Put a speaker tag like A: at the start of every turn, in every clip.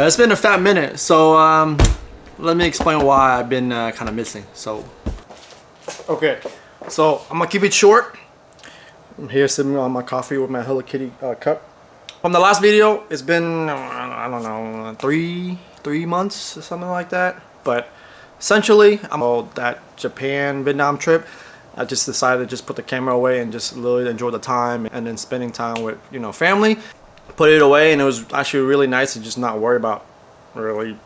A: It's been a fat minute, so let me explain why I've been kind of missing. So, okay, so I'm gonna keep it short. I'm here sipping on my coffee with my Hello Kitty cup. From the last video, it's been I don't know, three months or something like that. But essentially, I'm on that Japan Vietnam trip. I just decided to just put the camera away and just really enjoy the time and then spending time with, you know, family. Put it away, and it was actually really nice to just not worry about really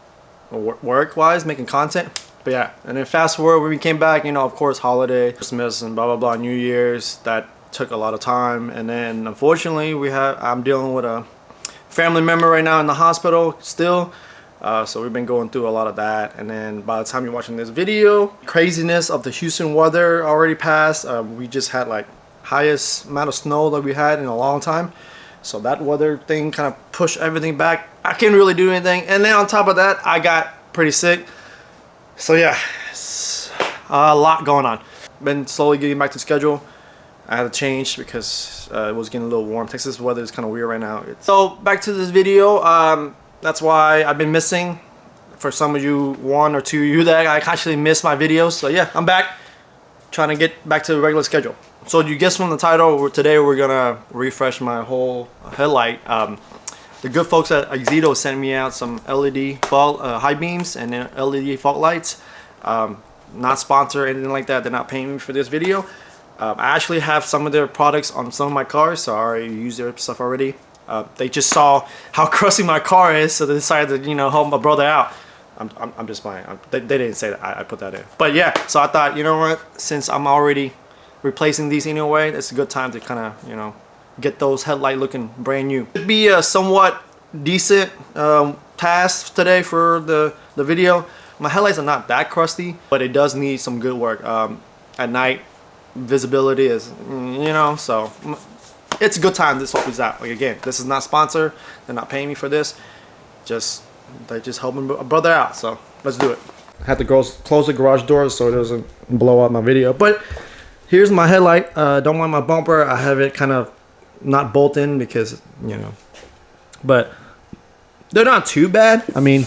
A: work-wise making content. But yeah, and then fast forward when we came back, you know, of course, holiday, Christmas, and blah blah blah, New Year's, that took a lot of time. And then unfortunately, I'm dealing with a family member right now in the hospital still. So we've been going through a lot of that, and then by the time you're watching this video, craziness of the Houston weather already passed. We just had like highest amount of snow that we had in a long time, so that weather thing kind of pushed everything back. I can't really do anything, and then on top of that, I got pretty sick. So yeah, it's a lot going on. Been slowly getting back to schedule. I had to change because it was getting a little warm. Texas weather is kind of weird right now. So back to this video. That's why I've been missing. For some of you, 1 or 2 of you that I actually missed my videos. So yeah, I'm back, trying to get back to the regular schedule. So you guessed from the title, today we're gonna refresh my whole headlight. The good folks at Auxito sent me out some LED high beams and then LED fog lights. Not sponsored or anything like that. They're not paying me for this video. I actually have some of their products on some of my cars, so I already use their stuff already. They just saw how crusty my car is, so they decided to, you know, help my brother out. I'm just fine. They didn't say that. I put that in. But yeah, so I thought, you know what? Since I'm already replacing these anyway, it's a good time to kind of, you know, get those headlight looking brand new. It'd be a somewhat decent task today for the video. My headlights are not that crusty, but it does need some good work. At night, visibility is, you know, so it's a good time to swap these out. Like, again, this is not sponsored. They're not paying me for this. They're just helping a brother out. So let's do it. I had to close the garage doors so it doesn't blow out my video. But here's my headlight. Don't mind my bumper. I have it kind of not bolt in because, you know, but they're not too bad. I mean,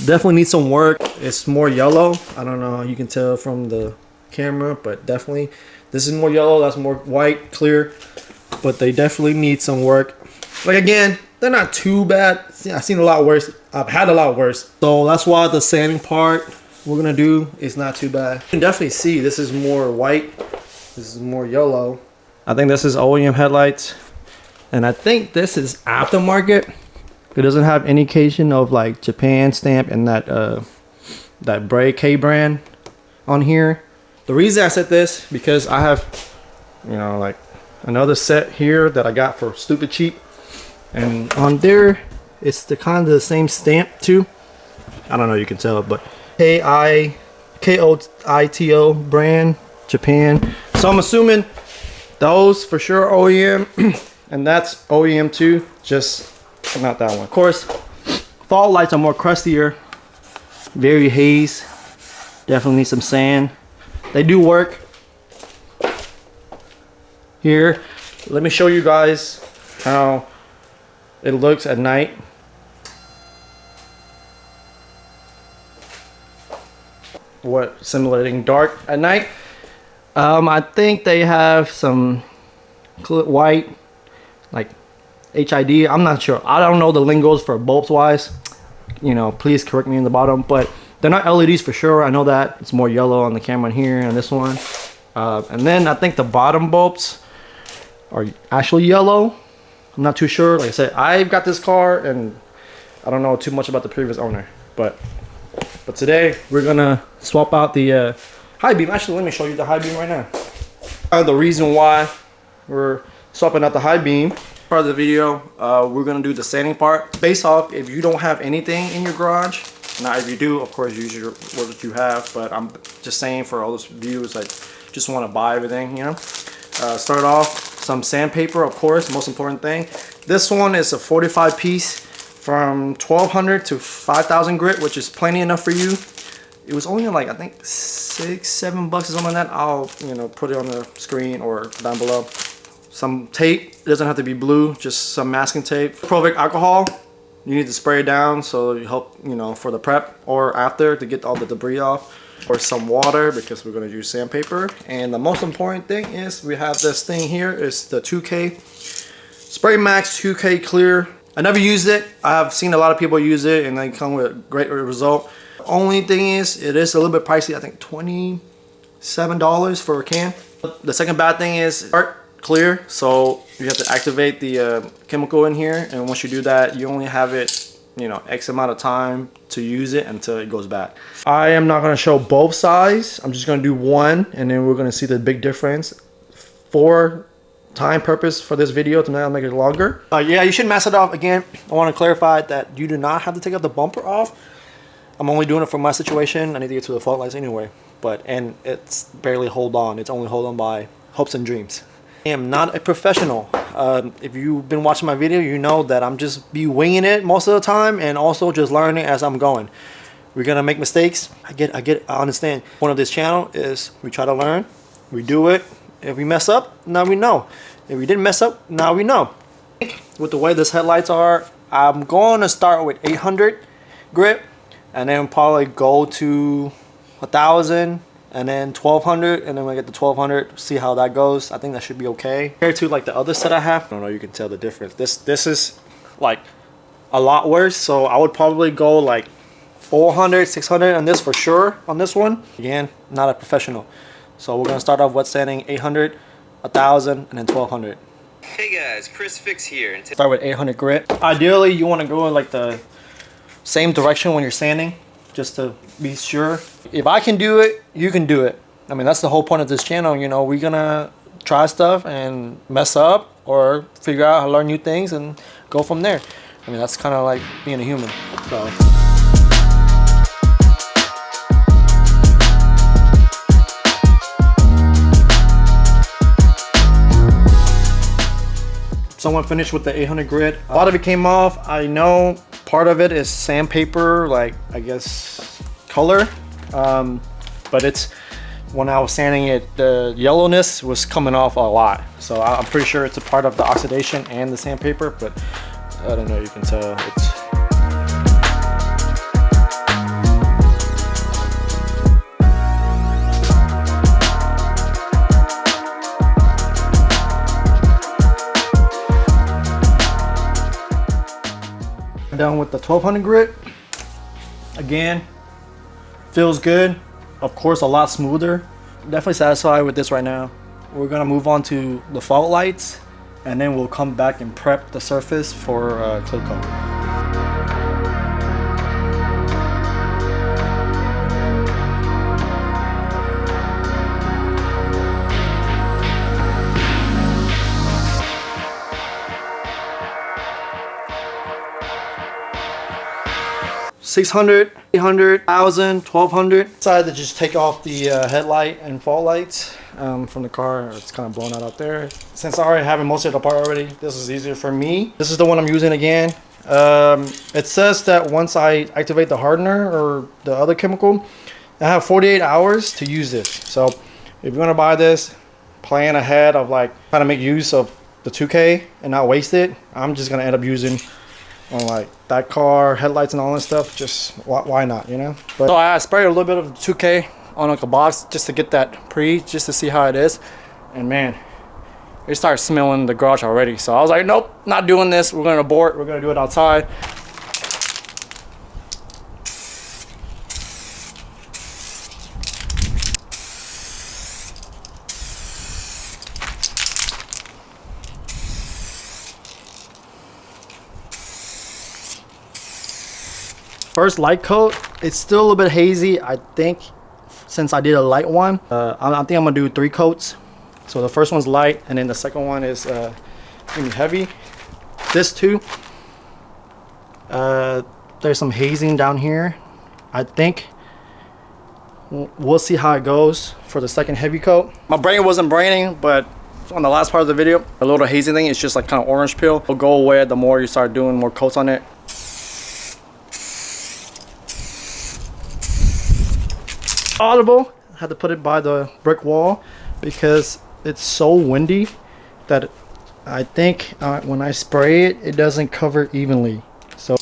A: definitely need some work. It's more yellow. I don't know. You can tell from the camera, but definitely this is more yellow. That's more white, clear. But they definitely need some work. Like, again, they're not too bad. I've seen a lot worse. I've had a lot worse. So that's why the sanding part we're gonna do is not too bad. You can definitely see this is more white. This is more yellow. I think this is OEM headlights, and I think this is aftermarket. It doesn't have indication of like Japan stamp and that Bray K brand on here. The reason I said this because I have, you know, like another set here that I got for stupid cheap, and on there it's the kind of the same stamp too. I don't know, you can tell, but K-O-I-T-O brand, Japan. So I'm assuming those for sure OEM, and that's OEM too, just not that one. Of course, fog lights are more crustier, very haze, definitely need some sand. They do work. Here, let me show you guys how it looks at night. What, simulating dark at night. I think they have some white, like HID. I'm not sure. I don't know the lingos for bulbs wise. You know, please correct me in the bottom, but they're not LEDs for sure. I know that. It's more yellow on the camera here and this one. And then I think the bottom bulbs are actually yellow. I'm not too sure. Like I said, I've got this car and I don't know too much about the previous owner. But today we're gonna swap out the high beam. Actually, let me show you the high beam right now. The reason why we're swapping out the high beam, part of the video, we're gonna do the sanding part. Based off if you don't have anything in your garage. Now if you do, of course, use what you have, but I'm just saying for all those viewers that just want to buy everything, you know. Start off some sandpaper, of course, most important thing. This one is a 45 piece from 1200 to 5000 grit, which is plenty enough for you. It was only like, I think $6-7 or something like that. I'll, you know, put it on the screen or down below. Some tape, it doesn't have to be blue, just some masking tape. Provic alcohol, You need to spray it down so you help, you know, for the prep or after to get all the debris off. Or some water because we're going to use sandpaper. And the most important thing is we have this thing here is the 2K Spray Max 2K Clear. I never used it. I've seen a lot of people use it and they come with a great result. Only thing is it is a little bit pricey. I think $27 for a can. The second bad thing is art clear, so you have to activate the chemical in here, and once you do that you only have it, you know, X amount of time to use it until it goes bad. I am not going to show both sides. I'm just going to do one, and then we're going to see the big difference for time purpose for this video to not make it longer. Yeah, you should mess it off. Again, I want to clarify that you do not have to take out the bumper off. I'm only doing it for my situation. I need to get to the fault lights anyway, and it's barely hold on. It's only hold on by hopes and dreams. I am not a professional. If you've been watching my video, you know that I'm just winging it most of the time, and also just learning as I'm going. We're gonna make mistakes. I understand. One of this channel is we try to learn, we do it. If we mess up, now we know. If we didn't mess up, now we know. With the way these headlights are, I'm going to start with 800 grit, and then probably go to 1,000. And then 1200, and then when I get to 1200, see how that goes. I think that should be okay. Compared to like the other set I have, I don't know, you can tell the difference. This is like a lot worse, so I would probably go like 400, 600 on this for sure, on this one. Again, not a professional. So we're gonna start off wet sanding 800, 1,000, and then 1200.
B: Hey guys, Chris Fix here.
A: Start with 800 grit. Ideally, you wanna go in like the same direction when you're sanding, just to be sure. If I can do it, you can do it. I mean, that's the whole point of this channel. You know, we're gonna try stuff and mess up or figure out how to learn new things and go from there. I mean, that's kind of like being a human. So I'm finished with the 800 grit. A lot of it came off. I know part of it is sandpaper, like I guess color, but it's when I was sanding it, the yellowness was coming off a lot. So I'm pretty sure it's a part of the oxidation and the sandpaper, but I don't know, you can tell it's. Done with the 1200 grit. Again, feels good. Of course, a lot smoother. Definitely satisfied with this right now. We're gonna move on to the fault lights, and then we'll come back and prep the surface for clear coat. 600, 800, 1,000, 1,200. Decided to just take off the headlight and fog lights from the car. It's kind of blown out there. Since I already have most of it apart already, this is easier for me. This is the one I'm using again. It says that once I activate the hardener or the other chemical, I have 48 hours to use this. So if you're gonna buy this, plan ahead of like trying to make use of the 2K and not waste it. I'm just gonna end up using on like that car, headlights and all that stuff. Just why not, you know? But so I sprayed a little bit of 2K on like a box just to get that just to see how it is. And man, it started smelling the garage already. So I was like, nope, not doing this. We're gonna abort. We're gonna do it outside. First light coat, it's still a little bit hazy. I think since I did a light one, I think I'm gonna do 3 coats. So the first one's light, and then the second one is gonna be heavy. This too, there's some hazing down here. I think we'll see how it goes for the second heavy coat. My brain wasn't braining, but on the last part of the video, a little hazy thing, it's just like kind of orange peel. It'll go away the more you start doing more coats on it. Audible. I had to put it by the brick wall because it's so windy that I think when I spray it, it doesn't cover evenly. So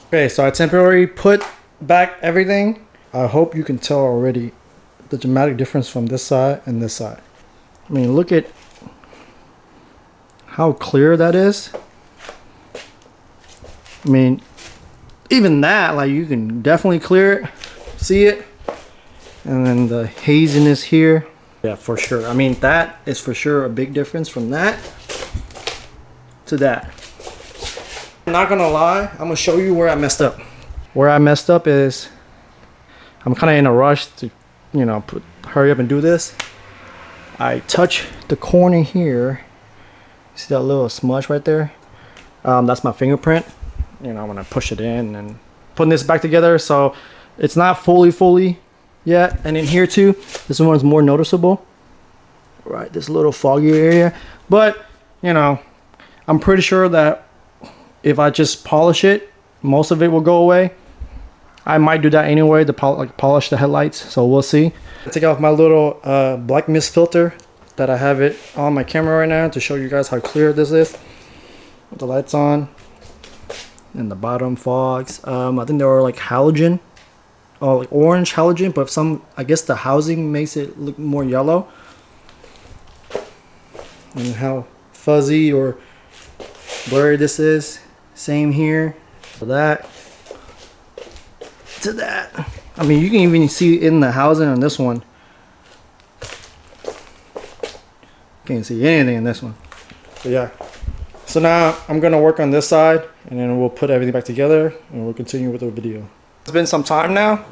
A: Okay, so I temporarily put back everything. I hope you can tell already the dramatic difference from this side and this side. I mean, look at how clear that is. I mean, even that, like, you can definitely clear it, see it. And then the haziness here, yeah, for sure. I mean, that is for sure a big difference from that to that. I'm not gonna lie, I'm gonna show you where I messed up. Where I messed up is, I'm kind of in a rush to, you know, hurry up and do this. I touch the corner here. See that little smudge right there? That's my fingerprint. You know, when I push it in and putting this back together, so it's not fully yet. And in here too, this one is more noticeable. Right, this little foggy area. But, you know, I'm pretty sure that if I just polish it, most of it will go away. I might do that anyway to polish the headlights, so we'll see. Take off my little black mist filter that I have it on my camera right now to show you guys how clear this is. With the lights on and the bottom fogs. I think they are like halogen, or like orange halogen, but some, I guess the housing makes it look more yellow. And how fuzzy or blurry this is. Same here. For that to that. I mean, you can even see in the housing on this one. Can't see anything in this one. But yeah. So now I'm gonna work on this side, and then we'll put everything back together, and we'll continue with the video. It's been some time now.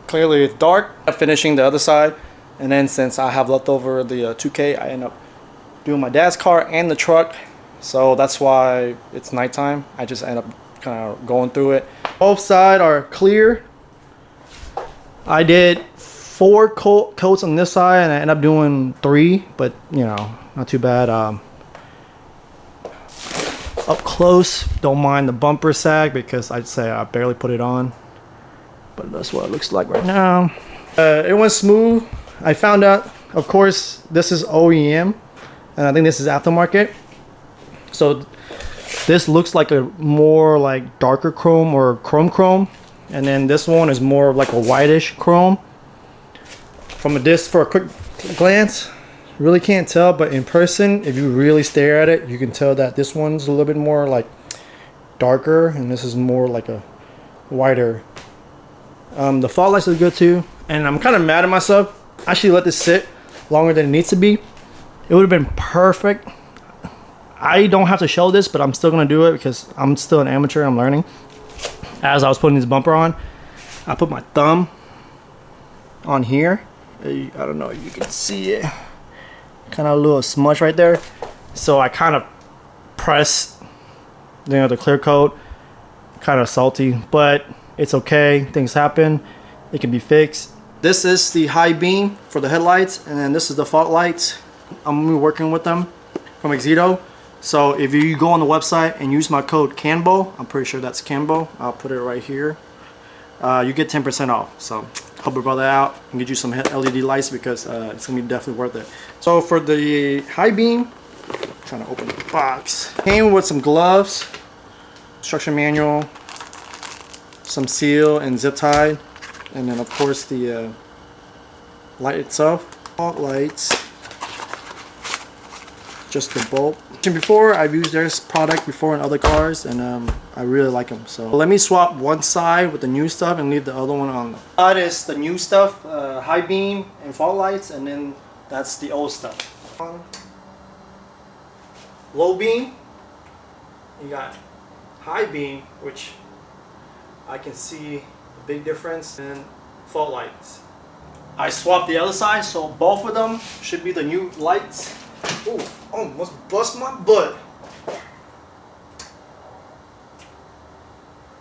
A: Clearly it's dark. I'm finishing the other side, and then since I have left over the 2K, I end up doing my dad's car and the truck. So that's why it's nighttime. I just end up kind of going through it. Both sides are clear. I did 4 coats on this side, and I ended up doing 3, but you know, not too bad. Up close, don't mind the bumper sag because I'd say I barely put it on, but that's what it looks like right now. It went smooth. I found out, of course, this is OEM, and I think this is aftermarket. So this looks like a more like darker chrome or chrome, and then this one is more like a whitish chrome. From a disc, for a quick glance, really can't tell, but in person, if you really stare at it, you can tell that this one's a little bit more like darker, and this is more like a whiter. The fog lights are good too, and I'm kind of mad at myself. I actually let this sit longer than it needs to be. It would have been perfect. I don't have to show this, but I'm still gonna do it because I'm still an amateur. I'm learning. As I was putting this bumper on, I put my thumb on here. I don't know if you can see it. Kind of a little smudge right there. So I kind of press, you know, the clear coat. Kind of salty, but it's okay. Things happen. It can be fixed. This is the high beam for the headlights, and then this is the fog lights. I'm gonna be working with them from Auxito. So if you go on the website and use my code CANBO, I'm pretty sure that's CANBO. I'll put it right here. You get 10% off. So help your brother out and get you some LED lights because it's gonna be definitely worth it. So for the high beam, I'm trying to open the box. Came with some gloves, instruction manual, some seal and zip tie, and then of course the light itself. Fog lights, just the bulb. Before, I've used their product before in other cars, and I really like them. So let me swap one side with the new stuff and leave the other one on. That is the new stuff, high beam and fog lights, and then that's the old stuff. Low beam, you got high beam, which I can see a big difference, and fog lights. I swapped the other side, so both of them should be the new lights. Ooh, almost bust my butt.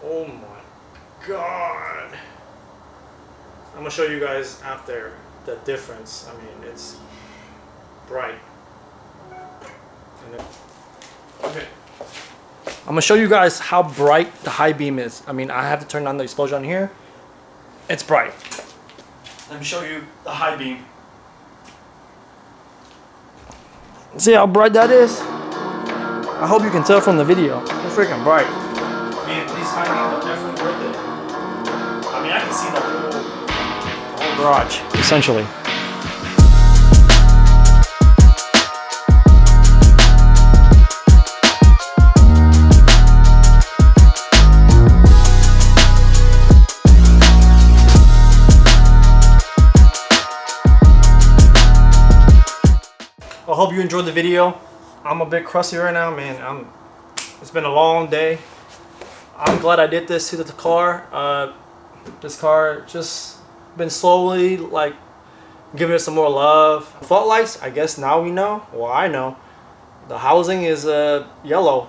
A: Oh my god. I'm gonna show you guys after the difference. I mean, it's bright. Okay. I'm gonna show you guys how bright the high beam is. I mean, I have to turn on the exposure on here. It's bright. Let me show you the high beam. See how bright that is? I hope you can tell from the video. It's freaking bright. Man, these high beams are different. mean, I can see the whole garage, essentially. I hope you enjoyed the video. I'm a bit crusty right now, man. It's been a long day. I'm glad I did this to the car. This car just been slowly like giving it some more love. Fault lights, I guess now we know. Well, I know. The housing is yellow.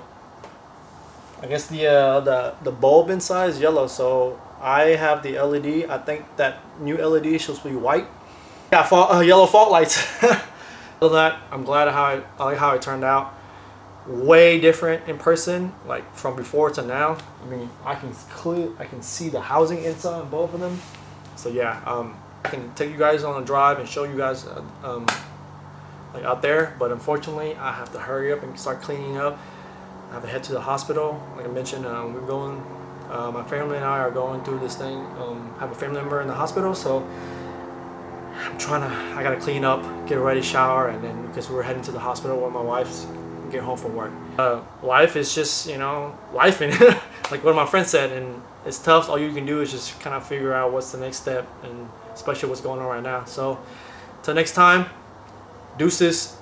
A: I guess the bulb inside is yellow, so I have the LED. I think that new LED is supposed to be white. Yeah, yellow fault lights. Other than that, I'm glad I like how it turned out. Way different in person, like from before to now. I mean, I can see the housing inside on both of them. So yeah, I can take you guys on a drive and show you guys like out there. But unfortunately, I have to hurry up and start cleaning up. I have to head to the hospital. Like I mentioned, we're going. My family and I are going through this thing. Have a family member in the hospital, so I gotta clean up, get ready, shower, and then because we're heading to the hospital where my wife's get home from work. Life is just, you know, life, and like what my friend said, and it's tough. All you can do is just kind of figure out what's the next step, and especially what's going on right now. So till next time, deuces.